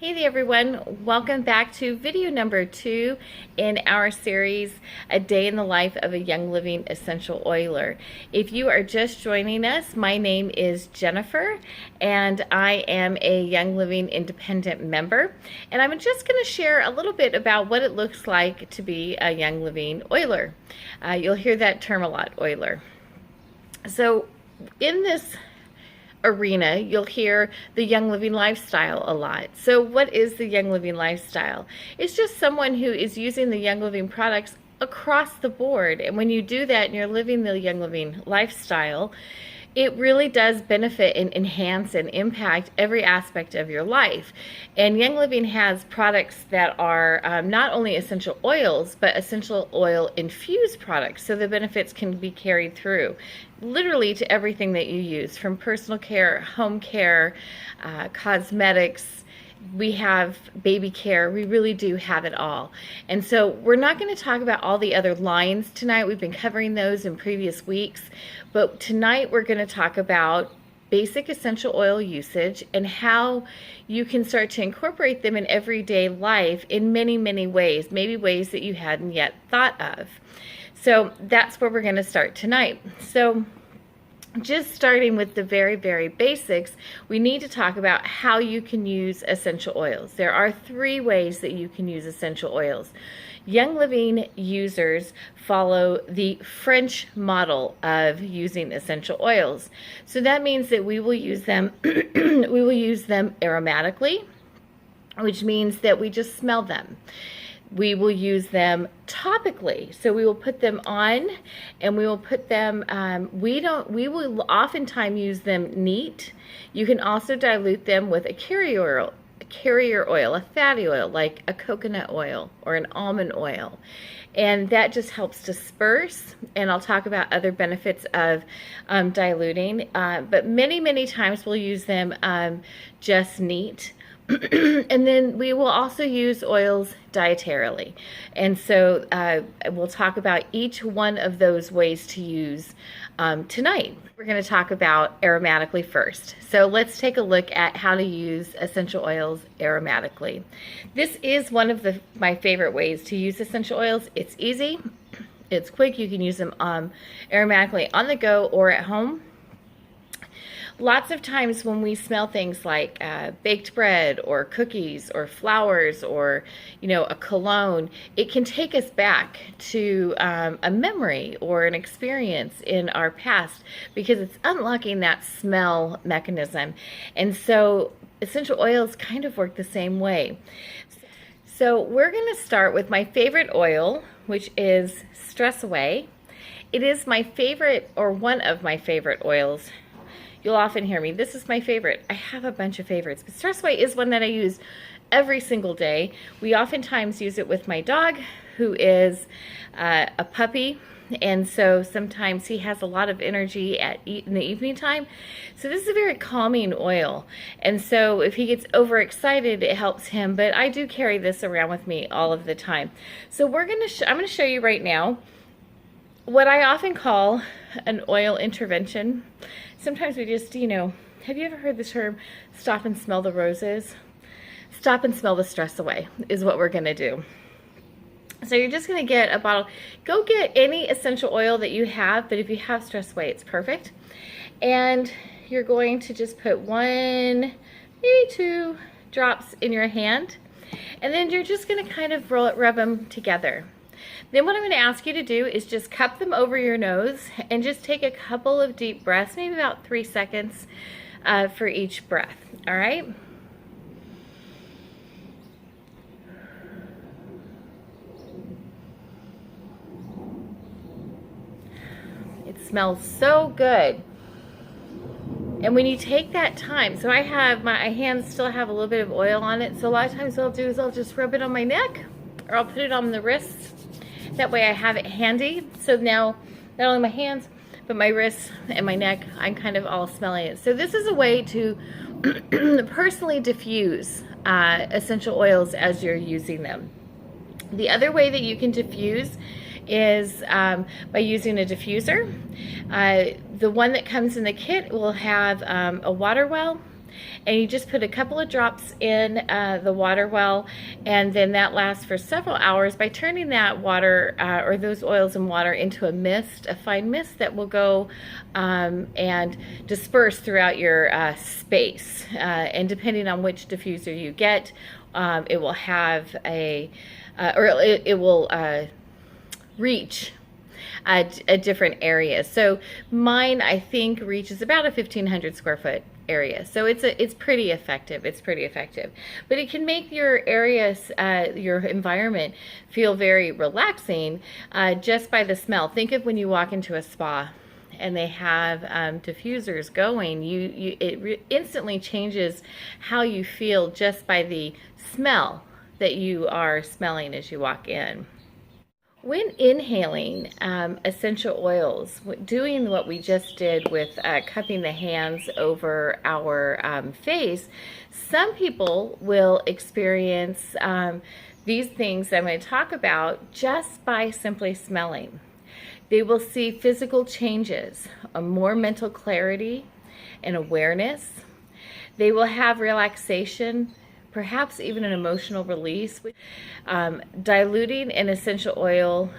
Hey there everyone, welcome back to video number 2 in our series, A Day in the Life of a Young Living Essential Oiler. If you are just joining us, my name is Jennifer and I am a Young Living Independent member, and I'm just going to share a little bit about what it looks like to be a Young Living Oiler. You'll hear that term a lot, oiler. So in this arena, you'll hear the Young Living lifestyle a lot. So what is the Young Living lifestyle? It's just someone who is using the Young Living products across the board. And when you do that and you're living the Young Living lifestyle, it really does benefit and enhance and impact every aspect of your life. And Young Living has products that are not only essential oils, but essential oil infused products. So the benefits can be carried through literally to everything that you use, from personal care, home care, cosmetics. We have baby care. We really do have it all. And so we're not going to talk about all the other lines tonight. We've been covering those in previous weeks. But tonight we're going to talk about basic essential oil usage and how you can start to incorporate them in everyday life in many, many ways, maybe ways that you hadn't yet thought of. So that's where we're going to start tonight. So just starting with the very, very basics, we need to talk about how you can use essential oils. There are 3 ways that you can use essential oils. Young Living users follow the French model of using essential oils. So that means that we will use them aromatically, which means that we just smell them. We will use them topically, so we will put them on, and we will put them. We will oftentimes use them neat. You can also dilute them with a carrier oil, a fatty oil like a coconut oil or an almond oil, and that just helps disperse. And I'll talk about other benefits of diluting, but many times we'll use them just neat. And then we will also use oils dietarily. And so we'll talk about each one of those ways to use tonight. We're going to talk about aromatically first. So let's take a look at how to use essential oils aromatically. This is one of my favorite ways to use essential oils. It's easy, it's quick. You can use them aromatically on the go or at home. Lots of times when we smell things like baked bread or cookies or flowers or, a cologne, it can take us back to a memory or an experience in our past because it's unlocking that smell mechanism. And so essential oils kind of work the same way. So we're going to start with my favorite oil, which is Stress Away. It is my favorite, or one of my favorite oils. You'll often hear me, this is my favorite. I have a bunch of favorites, but Stress Away is one that I use every single day. We oftentimes use it with my dog, who is a puppy, and so sometimes he has a lot of energy in the evening time. So this is a very calming oil, and so if he gets overexcited, it helps him, but I do carry this around with me all of the time. So I'm going to show you right now what I often call an oil intervention. Sometimes we just, have you ever heard the term, stop and smell the roses? Stop and smell the stress away is what we're going to do. So you're just going to get a bottle. Go get any essential oil that you have, but if you have Stress Away, it's perfect. And you're going to just put 1, maybe 2 drops in your hand. And then you're just going to kind of rub them together. Then what I'm going to ask you to do is just cup them over your nose and just take a couple of deep breaths, maybe about 3 seconds for each breath. All right? It smells so good. And when you take that time, so I have my hands still have a little bit of oil on it, so a lot of times what I'll do is I'll just rub it on my neck, or I'll put it on the wrists. That way I have it handy. So now, not only my hands, but my wrists and my neck, I'm kind of all smelling it. So this is a way to personally diffuse essential oils as you're using them. The other way that you can diffuse is by using a diffuser. The one that comes in the kit will have a water well and you just put a couple of drops in the water well, and then that lasts for several hours by turning that water or those oils and water into a mist, a fine mist that will go and disperse throughout your space. And depending on which diffuser you get, it will have it will reach a different area. So mine, I think, reaches about a 1,500 square foot area. So it's pretty effective. It's pretty effective. But it can make your areas, your environment feel very relaxing just by the smell. Think of when you walk into a spa and they have diffusers going, it instantly changes how you feel just by the smell that you are smelling as you walk in. When inhaling essential oils, doing what we just did with cupping the hands over our face, some people will experience these things I'm going to talk about just by simply smelling. They will see physical changes, more mental clarity and awareness. They will have relaxation, perhaps even an emotional release. Diluting an essential oil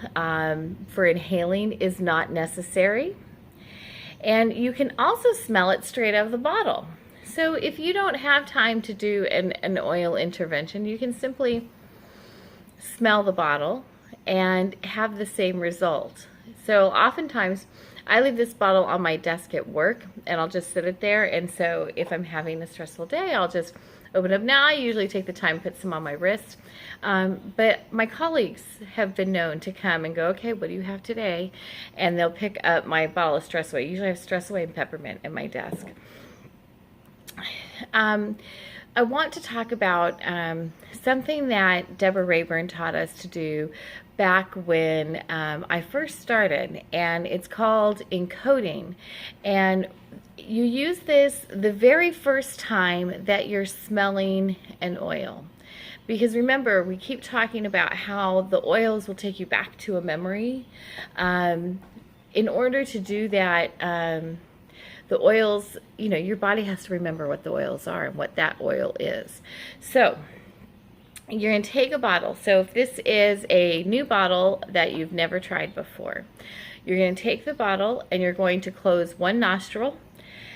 for inhaling is not necessary. And you can also smell it straight out of the bottle. So if you don't have time to do an oil intervention, you can simply smell the bottle and have the same result. So oftentimes I leave this bottle on my desk at work and I'll just sit it there. And so if I'm having a stressful day, I'll just open up. Now I usually take the time, put some on my wrist. But my colleagues have been known to come and go, okay, what do you have today? And they'll pick up my bottle of Stress Away. Usually I have Stress Away and peppermint in my desk. I want to talk about something that Deborah Rayburn taught us to do back when I first started, and it's called encoding. And you use this the very first time that you're smelling an oil. Because remember, we keep talking about how the oils will take you back to a memory. In order to do that, the oils, you know, your body has to remember what the oils are and what that oil is. So you're going to take a bottle. So if this is a new bottle that you've never tried before, you're going to take the bottle and you're going to close one nostril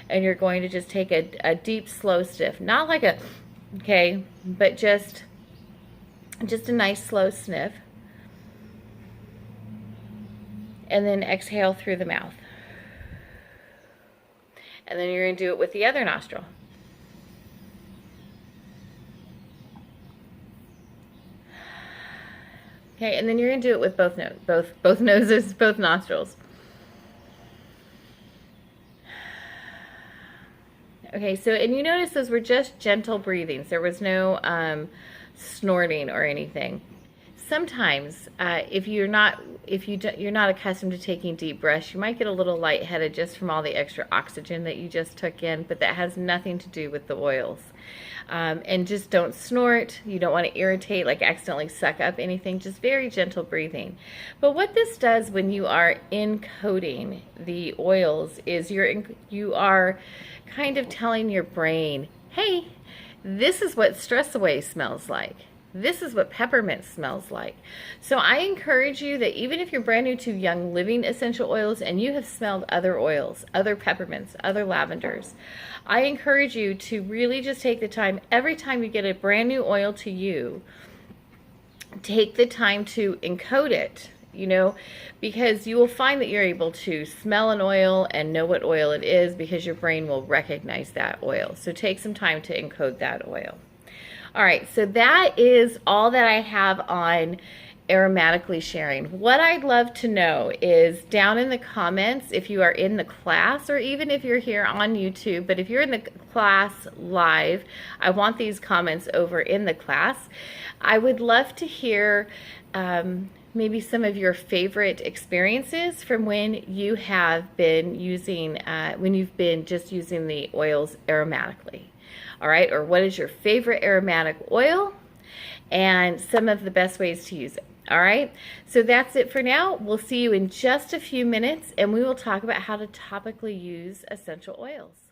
and you're going to just take a deep, slow sniff. Not like a, okay, but just a nice slow sniff. And then exhale through the mouth. And then you're going to do it with the other nostril. Okay, and then you're going to do it with both noses, both nostrils. Okay, so, and you notice those were just gentle breathings. There was no snorting or anything. Sometimes, if you're not accustomed to taking deep breaths, you might get a little lightheaded just from all the extra oxygen that you just took in, but that has nothing to do with the oils. And just don't snort. You don't want to irritate, like accidentally suck up anything. Just very gentle breathing. But what this does when you are encoding the oils is you are kind of telling your brain, hey, this is what Stress Away smells like. This is what peppermint smells like. So I encourage you that even if you're brand new to Young Living essential oils and you have smelled other oils, other peppermints, other lavenders, I encourage you to really just take the time, every time you get a brand new oil to you, take the time to encode it, you know, because you will find that you're able to smell an oil and know what oil it is because your brain will recognize that oil. So take some time to encode that oil. All right, so that is all that I have on aromatically sharing. What I'd love to know is down in the comments if you are in the class or even if you're here on YouTube, but if you're in the class live, I want these comments over in the class. I would love to hear maybe some of your favorite experiences from when you have been using, when you've been just using the oils aromatically. All right, or what is your favorite aromatic oil and some of the best ways to use it. All right, so that's it for now. We'll see you in just a few minutes and we will talk about how to topically use essential oils.